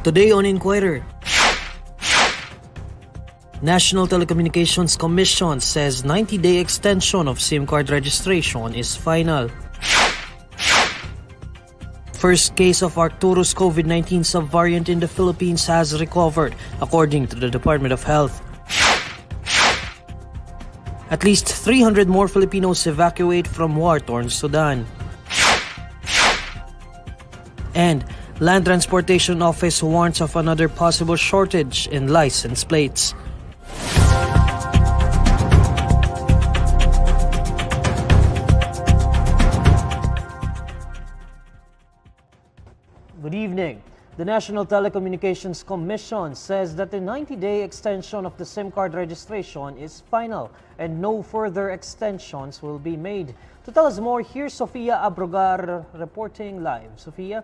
Today on Inquirer, National Telecommunications Commission says 90-day extension of SIM card registration is final. First case of Arcturus COVID-19 subvariant in the Philippines has recovered, according to the Department of Health. At least 300 more Filipinos evacuate from war-torn Sudan. And Land Transportation Office warns of another possible shortage in license plates. Good evening. The National Telecommunications Commission says that the 90-day extension of the SIM card registration is final and no further extensions will be made. To tell us more, here's Sofia Abrogar reporting live. Sofia?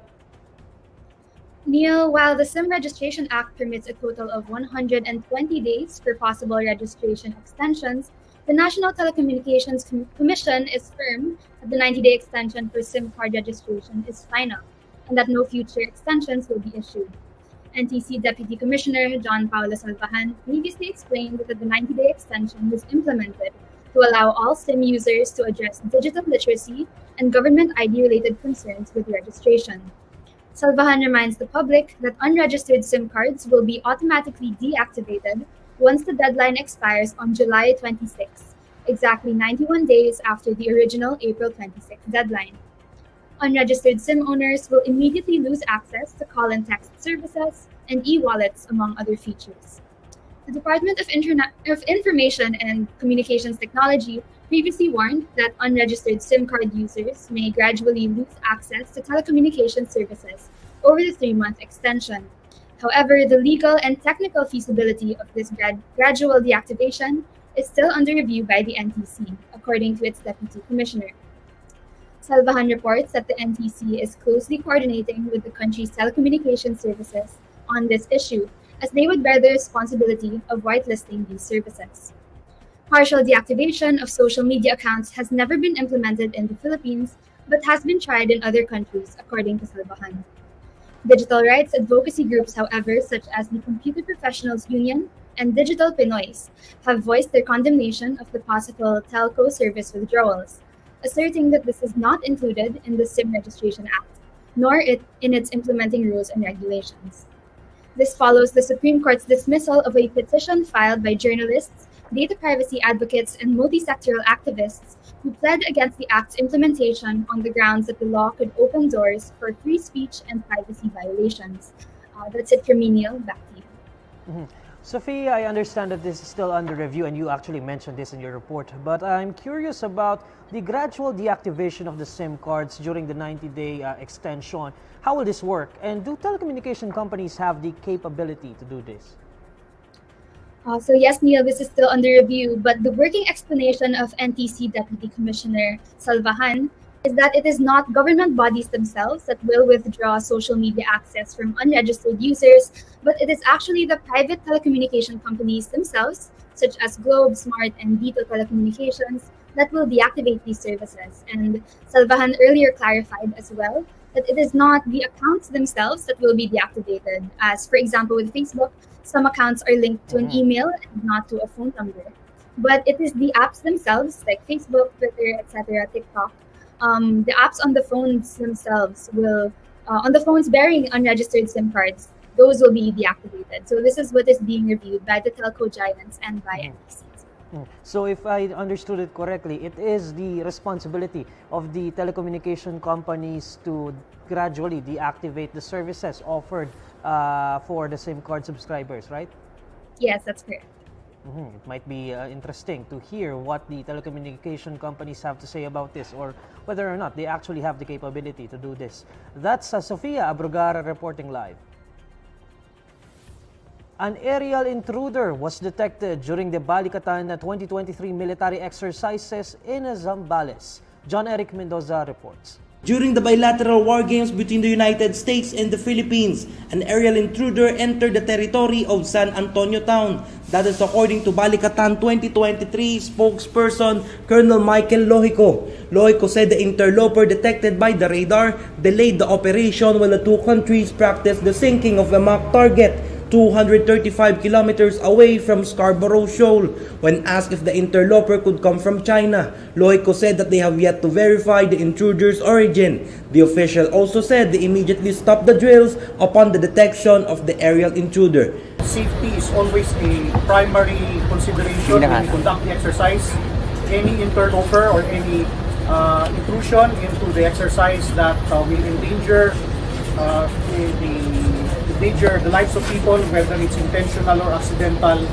Neil, while the SIM Registration Act permits a total of 120 days for possible registration extensions, the National Telecommunications Commission is firm that the 90-day extension for SIM card registration is final and that no future extensions will be issued. NTC Deputy Commissioner John Paulo Salvahan previously explained that the 90-day extension was implemented to allow all SIM users to address digital literacy and government ID-related concerns with registration. Salvahan reminds the public that unregistered SIM cards will be automatically deactivated once the deadline expires on July 26, exactly 91 days after the original April 26 deadline. Unregistered SIM owners will immediately lose access to call and text services and e-wallets, among other features. The Department of Information and Communications Technology previously warned that unregistered SIM card users may gradually lose access to telecommunications services over the 3-month extension. However, the legal and technical feasibility of this gradual deactivation is still under review by the NTC, according to its Deputy Commissioner. Salvahan reports that the NTC is closely coordinating with the country's telecommunications services on this issue, as they would bear the responsibility of whitelisting these services. Partial deactivation of social media accounts has never been implemented in the Philippines, but has been tried in other countries, according to Salvahan. Digital rights advocacy groups, however, such as the Computer Professionals Union and Digital Pinoys, have voiced their condemnation of the possible telco service withdrawals, asserting that this is not included in the SIM Registration Act, nor in its implementing rules and regulations. This follows the Supreme Court's dismissal of a petition filed by journalists, data privacy advocates, and multi-sectoral activists who pled against the Act's implementation on the grounds that the law could open doors for free speech and privacy violations. That's it for me, Neil. Back to you. Mm-hmm. Sophia, I understand that this is still under review and you actually mentioned this in your report, but I'm curious about the gradual deactivation of the SIM cards during the 90-day extension. How will this work? And do telecommunication companies have the capability to do this? So yes, Neil, this is still under review, but the working explanation of NTC Deputy Commissioner Salvahan is that it is not government bodies themselves that will withdraw social media access from unregistered users, but it is actually the private telecommunication companies themselves, such as Globe, Smart, and Dito Telecommunications, that will deactivate these services. And Salvahan earlier clarified as well that it is not the accounts themselves that will be deactivated, as for example with Facebook, some accounts are linked to an email and not to a phone number. But it is the apps themselves, like Facebook, Twitter, etc., TikTok. The apps on the phones themselves will, on the phones bearing unregistered SIM cards, those will be deactivated. So this is what is being reviewed by the telco giants and by NTC. So if I understood it correctly, it is the responsibility of the telecommunication companies to gradually deactivate the services offered for the SIM card subscribers, right? Yes, that's correct. It might be interesting to hear what the telecommunication companies have to say about this, or whether or not they actually have the capability to do this. That's Sofia Abrogara reporting live. An aerial intruder was detected during the Balikatan 2023 military exercises in Zambales. John Eric Mendoza reports. During the bilateral war games between the United States and the Philippines, an aerial intruder entered the territory of San Antonio town. That is according to Balikatan 2023 spokesperson Colonel Michael Lohico. Lohico said the interloper detected by the radar delayed the operation while the two countries practiced the sinking of a mock target 235 kilometers away from Scarborough Shoal. When asked if the interloper could come from China, Lohico said that they have yet to verify the intruder's origin. The official also said they immediately stopped the drills upon the detection of the aerial intruder. Safety is always a primary consideration when we conduct the exercise. Any interloper or any intrusion into the exercise that will endanger the lives of people, whether it's intentional or accidental,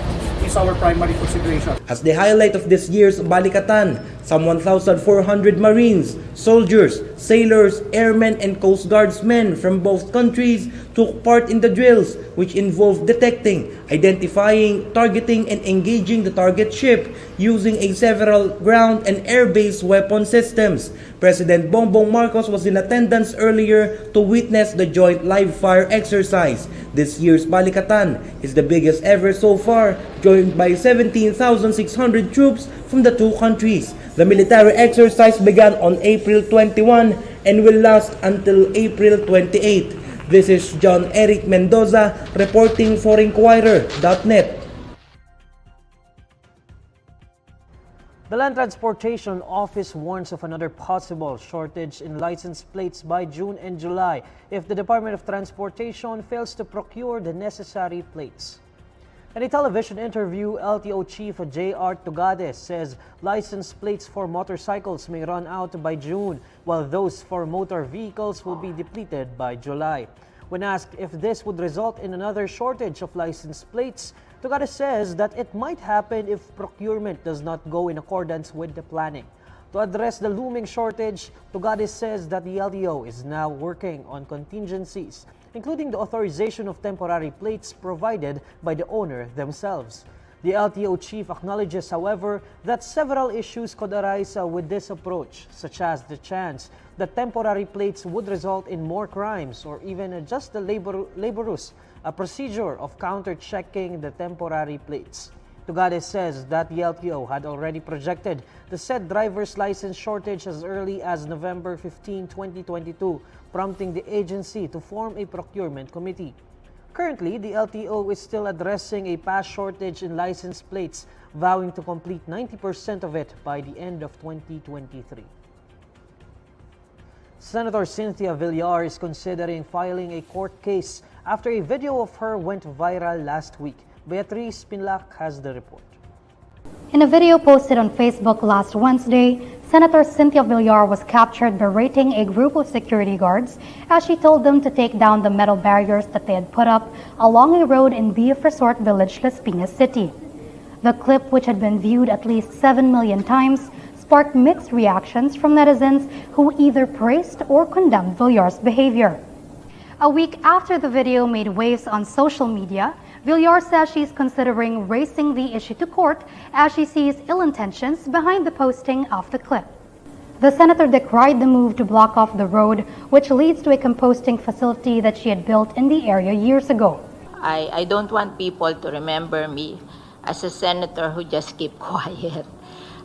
is our primary consideration. As the highlight of this year's Balikatan, some 1,400 Marines, soldiers, sailors, airmen, and Coast Guardsmen from both countries took part in the drills, which involved detecting, identifying, targeting, and engaging the target ship using several ground and air-based weapon systems. President Bongbong Marcos was in attendance earlier to witness the joint live-fire exercise. This year's Balikatan is the biggest ever so far, joined by 17,600 troops from the two countries. The military exercise began on April 21 and will last until April 28. This is John Eric Mendoza reporting for INQUIRER.net. The Land Transportation Office warns of another possible shortage in license plates by June and July if the Department of Transportation fails to procure the necessary plates. In a television interview, LTO Chief J.R. Tugades says license plates for motorcycles may run out by June, while those for motor vehicles will be depleted by July. When asked if this would result in another shortage of license plates, Tugades says that it might happen if procurement does not go in accordance with the planning. To address the looming shortage, Tugades says that the LTO is now working on contingencies, including the authorization of temporary plates provided by the owner themselves. The LTO chief acknowledges, however, that several issues could arise with this approach, such as the chance that temporary plates would result in more crimes or even just the laborious procedure of counter-checking the temporary plates. Tugades says that the LTO had already projected the said driver's license shortage as early as November 15, 2022, prompting the agency to form a procurement committee. Currently, the LTO is still addressing a past shortage in license plates, vowing to complete 90% of it by the end of 2023. Senator Cynthia Villar is considering filing a court case after a video of her went viral last week. Beatriz Pinlac has the report. In a video posted on Facebook last Wednesday, Senator Cynthia Villar was captured berating a group of security guards as she told them to take down the metal barriers that they had put up along a road in BF Resort Village, Las Piñas City. The clip, which had been viewed at least 7 million times, sparked mixed reactions from netizens who either praised or condemned Villar's behavior. A week after the video made waves on social media, Villar says she's considering raising the issue to court as she sees ill intentions behind the posting of the clip. The senator decried the move to block off the road, which leads to a composting facility that she had built in the area years ago. I don't want people to remember me as a senator who just keep quiet.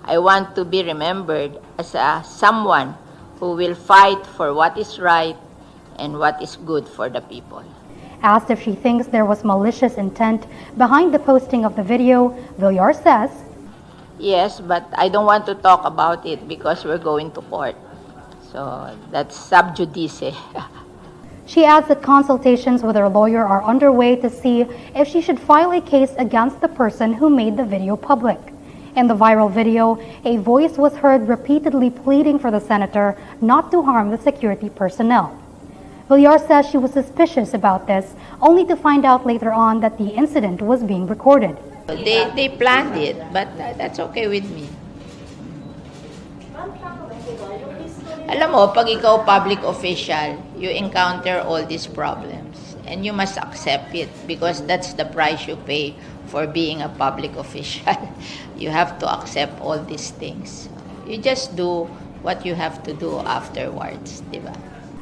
I want to be remembered as someone who will fight for what is right and what is good for the people. Asked if she thinks there was malicious intent behind the posting of the video, Villar says, "Yes, but I don't want to talk about it because we're going to court. So that's sub judice." She adds that consultations with her lawyer are underway to see if she should file a case against the person who made the video public. In the viral video, a voice was heard repeatedly pleading for the senator not to harm the security personnel. Villar says she was suspicious about this, only to find out later on that the incident was being recorded. They planned it, but that's okay with me. Alam mo, pag ikaw public official, you encounter all these problems and you must accept it because that's the price you pay for being a public official. You have to accept all these things. You just do what you have to do afterwards, di ba?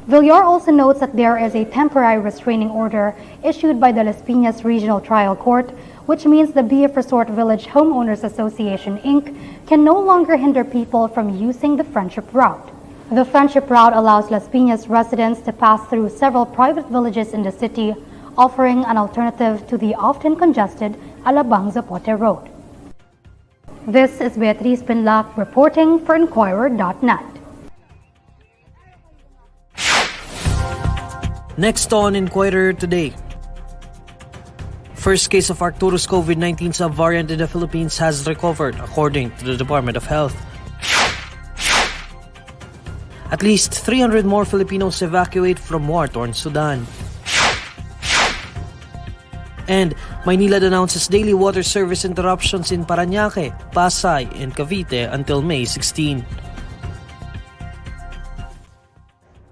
Villar also notes that there is a temporary restraining order issued by the Las Piñas Regional Trial Court, which means the BF Resort Village Homeowners Association, Inc. can no longer hinder people from using the Friendship Route. The Friendship Route allows Las Piñas residents to pass through several private villages in the city, offering an alternative to the often congested Alabang-Zapote Road. This is Beatriz Pinlac reporting for INQUIRER.net. Next on Inquirer today. First case of Arcturus COVID-19 subvariant in the Philippines has recovered, according to the Department of Health. At least 300 more Filipinos evacuate from war-torn Sudan. And Maynilad announces daily water service interruptions in Parañaque, Pasay, and Cavite until May 16.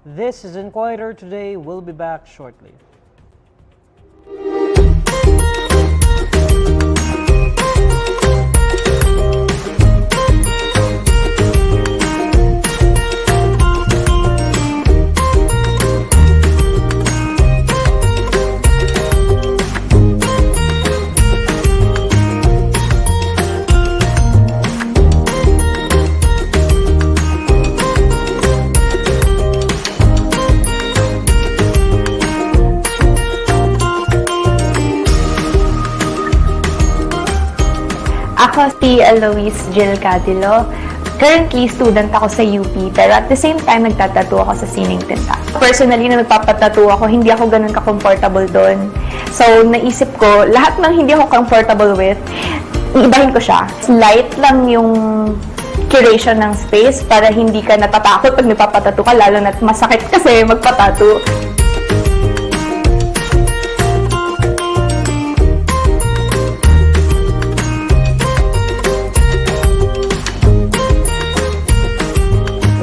This is Inquirer Today. We'll be back shortly. Ako si Alois Jill Cadilo. Currently, student ako sa UP, pero at the same time, nagtatattoo ako sa sining tinta. Personally, na nagpapatattoo ako, hindi ako ganun ka-comfortable doon. So, naisip ko, lahat ng hindi ako comfortable with, iibahin ko siya. Light lang yung curation ng space para hindi ka natatakot pag nagpapatattoo ka, lalo na't masakit kasi magpatattoo.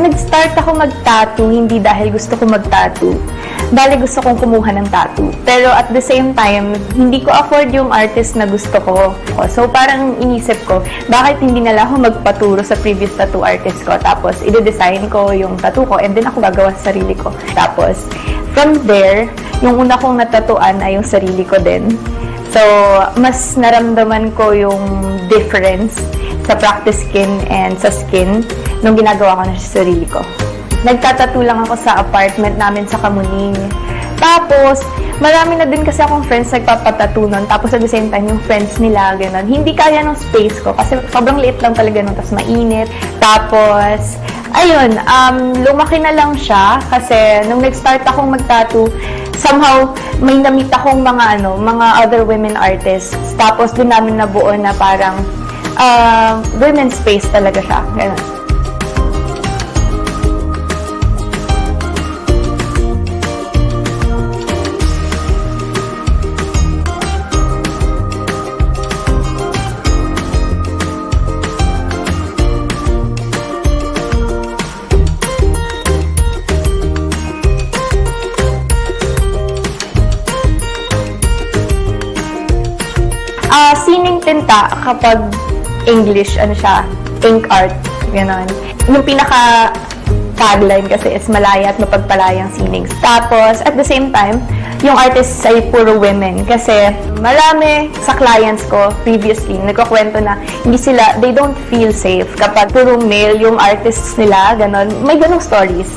Nag-start ako mag-tattoo, hindi dahil gusto ko mag-tattoo. Dahil gusto kong kumuha ng tattoo. Pero at the same time, hindi ko afford yung artist na gusto ko. So parang inisip ko, bakit hindi na lang ako magpaturo sa previous tattoo artist ko. Tapos i-design ko yung tattoo ko and then ako gagawa sa sarili ko. Tapos from there, yung una kong natatuan ay yung sarili ko din. So mas naramdaman ko yung difference sa practice skin and sa skin nung ginagawa ko na sa sarili ko. Nagtatattoo lang ako sa apartment namin sa Kamuning. Tapos, marami na din kasi akong friends nagpapatattoo nun. Tapos at the same time, yung friends nila, gano'n. Hindi kaya ng space ko kasi sobrang liit lang talaga nun. Tapos mainit. Tapos, ayun, lumaki na lang siya kasi nung nag-start akong mag-tattoo, somehow may na-meet akong mga other women artists. Tapos doon namin nabuo na parang women's space talaga siya. Gano'n. Sining tinta, kapag English, ink art, gano'n. Yung pinaka-tagline kasi is malaya at mapagpalayang sining. Tapos, at the same time, yung artists ay puro women. Kasi marami sa clients ko previously, nagkukwento na they don't feel safe kapag puro male yung artists nila, gano'n. May ganong stories.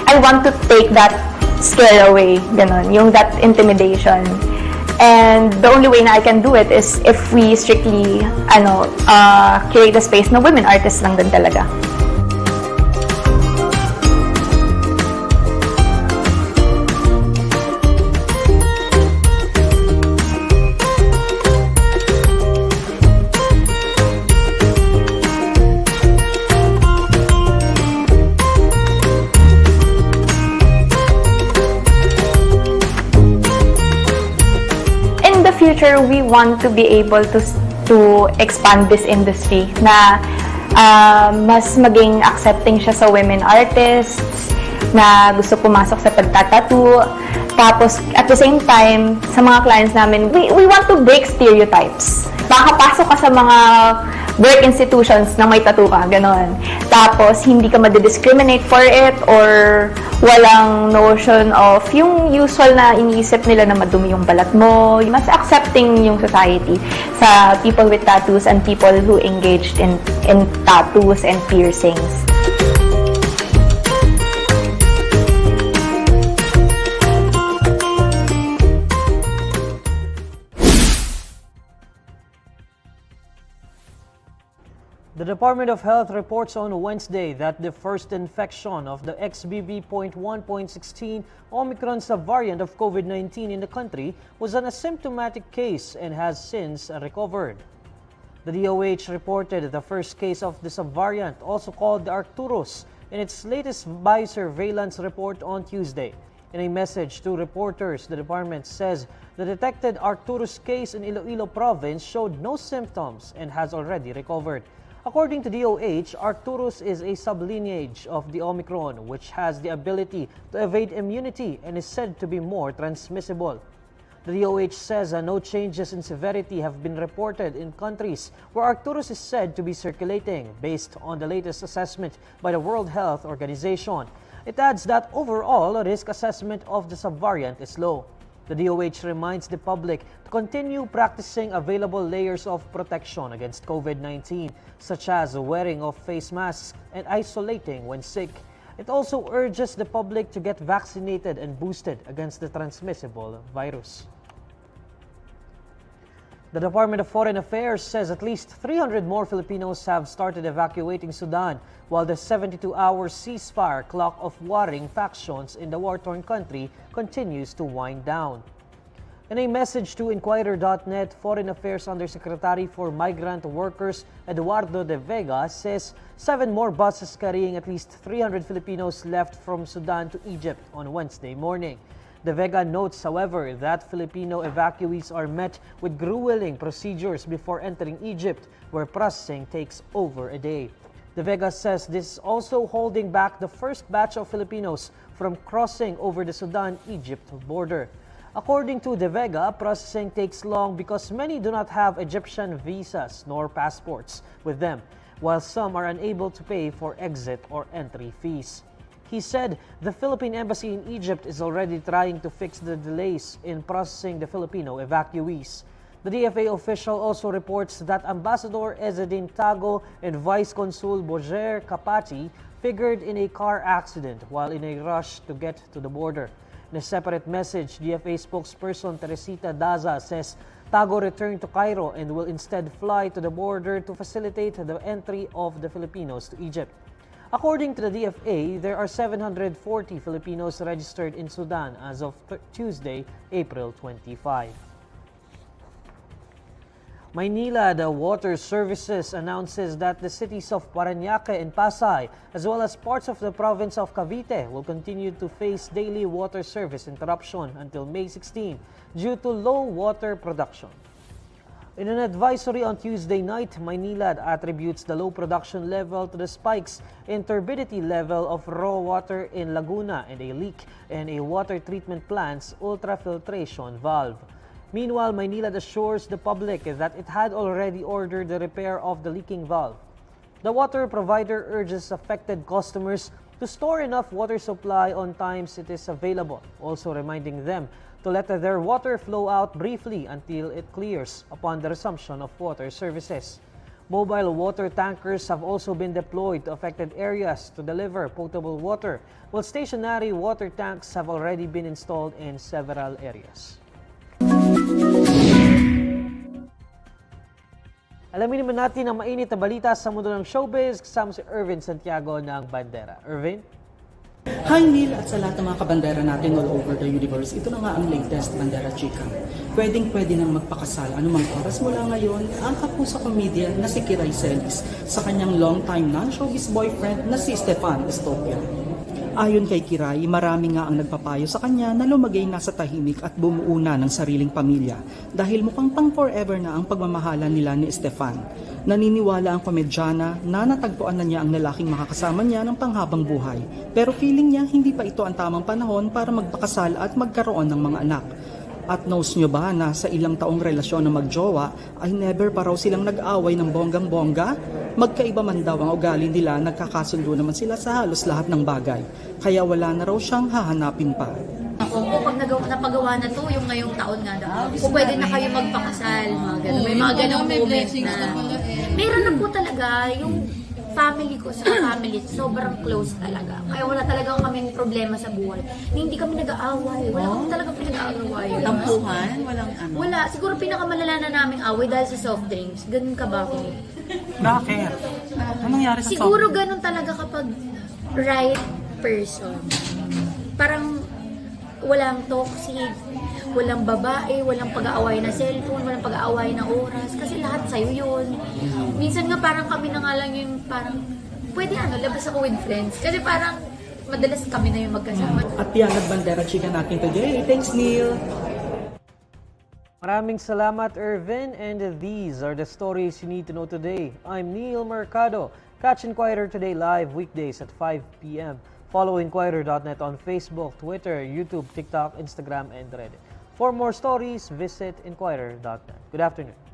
I want to take that scare away, gano'n, yung that intimidation. And the only way na I can do it is if we strictly create a space na women artists lang din talaga. Future, we want to be able to expand this industry na mas maging accepting siya sa women artists na gusto pumasok sa pagtatattoo. Tapos, at the same time, sa mga clients namin, we want to break stereotypes. Makakapasok ka sa mga work institutions na may tattoo ka, ganon. Tapos, hindi ka madidiscriminate for it or walang notion of yung usual na iniisip nila na madumi yung balat mo. Mas accepting yung society sa people with tattoos and people who engaged in tattoos and piercings. The Department of Health reports on Wednesday that the first infection of the XBB.1.16 Omicron subvariant of COVID-19 in the country was an asymptomatic case and has since recovered. The DOH reported the first case of the subvariant, also called the Arcturus, in its latest biosurveillance report on Tuesday. In a message to reporters, the department says the detected Arcturus case in Iloilo province showed no symptoms and has already recovered. According to DOH, Arcturus is a sublineage of the Omicron, which has the ability to evade immunity and is said to be more transmissible. The DOH says no changes in severity have been reported in countries where Arcturus is said to be circulating, based on the latest assessment by the World Health Organization. It adds that overall risk assessment of the subvariant is low. The DOH reminds the public to continue practicing available layers of protection against COVID-19, such as wearing of face masks and isolating when sick. It also urges the public to get vaccinated and boosted against the transmissible virus. The Department of Foreign Affairs says at least 300 more Filipinos have started evacuating Sudan, while the 72-hour ceasefire clock of warring factions in the war-torn country continues to wind down. In a message to INQUIRER.net, Foreign Affairs Undersecretary for Migrant Workers Eduardo de Vega says 7 more buses carrying at least 300 Filipinos left from Sudan to Egypt on Wednesday morning. De Vega notes, however, that Filipino evacuees are met with grueling procedures before entering Egypt, where processing takes over a day. De Vega says this is also holding back the first batch of Filipinos from crossing over the Sudan-Egypt border. According to De Vega, processing takes long because many do not have Egyptian visas nor passports with them, while some are unable to pay for exit or entry fees. He said the Philippine Embassy in Egypt is already trying to fix the delays in processing the Filipino evacuees. The DFA official also reports that Ambassador Ezedin Tago and Vice Consul Boger Kapati figured in a car accident while in a rush to get to the border. In a separate message, DFA spokesperson Teresita Daza says Tago returned to Cairo and will instead fly to the border to facilitate the entry of the Filipinos to Egypt. According to the DFA, there are 740 Filipinos registered in Sudan as of Tuesday, April 25. Maynilad Water Services announces that the cities of Parañaque and Pasay, as well as parts of the province of Cavite, will continue to face daily water service interruption until May 16 due to low water production. In an advisory on Tuesday night, Maynilad attributes the low production level to the spikes in turbidity level of raw water in Laguna and a leak in a water treatment plant's ultrafiltration valve. Meanwhile, Maynilad assures the public that it had already ordered the repair of the leaking valve. The water provider urges affected customers to store enough water supply on times it is available, also reminding them to let their water flow out briefly until it clears upon the resumption of water services. Mobile water tankers have also been deployed to affected areas to deliver potable water, while stationary water tanks have already been installed in several areas. Alamin naman natin ang mainit na balita sa mundo ng showbiz kasama si Irvin Santiago ng Bandera. Irvin? Hi Neil at sa lahat ng mga kabandera natin all over the universe. Ito na nga ang latest Bandera Chika. Pwedeng-pwede nang magpakasal anumang oras mula ngayon ang kapuso comedian na si Kiray Celis sa kanyang long-time non-showbiz boyfriend na si Stefan Estopia. Ayon kay Kiray, marami nga ang nagpapayo sa kanya na lumagay na sa tahimik at bumuo na ng sariling pamilya dahil mukhang pang forever na ang pagmamahalan nila ni Stefan. Naniniwala ang komedyana na natagpuan na niya ang lalaking makakasama niya ng panghabang buhay pero feeling niya hindi pa ito ang tamang panahon para magpakasal at magkaroon ng mga anak. At knows nyo ba na sa ilang taong relasyon ng magjowa ay never pa raw silang nag-away ng bonggang-bongga? Magkaiba man daw ang ugali nila, nagkakasundo naman sila sa halos lahat ng bagay. Kaya wala na raw siyang hahanapin pa. Ako, pag napagawa na to, yung ngayong taon nga daw, kung pwede na kayo magpakasal, mga ganun. May mga ganong moment na. Meron na po talaga yung family ko sa family, sobrang close talaga. Kaya wala talaga kaming problema sa buhay. Hindi kami nag-aaway. Wala kami talaga pinag-aaway. Tampuhan? Walang ano? Wala. Siguro pinakamalala na naming away dahil sa soft drinks. Ganun ka ba ako? Bakit? Anong nangyari sa Siguro ganun talaga kapag right person. Parang walang toxic, walang babae, walang pag-aaway na cellphone, walang pag-aaway na oras. Kasi lahat sa'yo yun. Minsan nga parang kami na nga lang yung parang, pwede labas ako with friends. Kasi parang madalas kami na yung magkasama. At yan ang bandera chika natin today. Thanks, Neil. Maraming salamat, Irvin, and these are the stories you need to know today. I'm Neil Mercado. Catch Inquirer Today live weekdays at 5 p.m. Follow INQUIRER.net on Facebook, Twitter, YouTube, TikTok, Instagram, and Reddit. For more stories, visit INQUIRER.net. Good afternoon.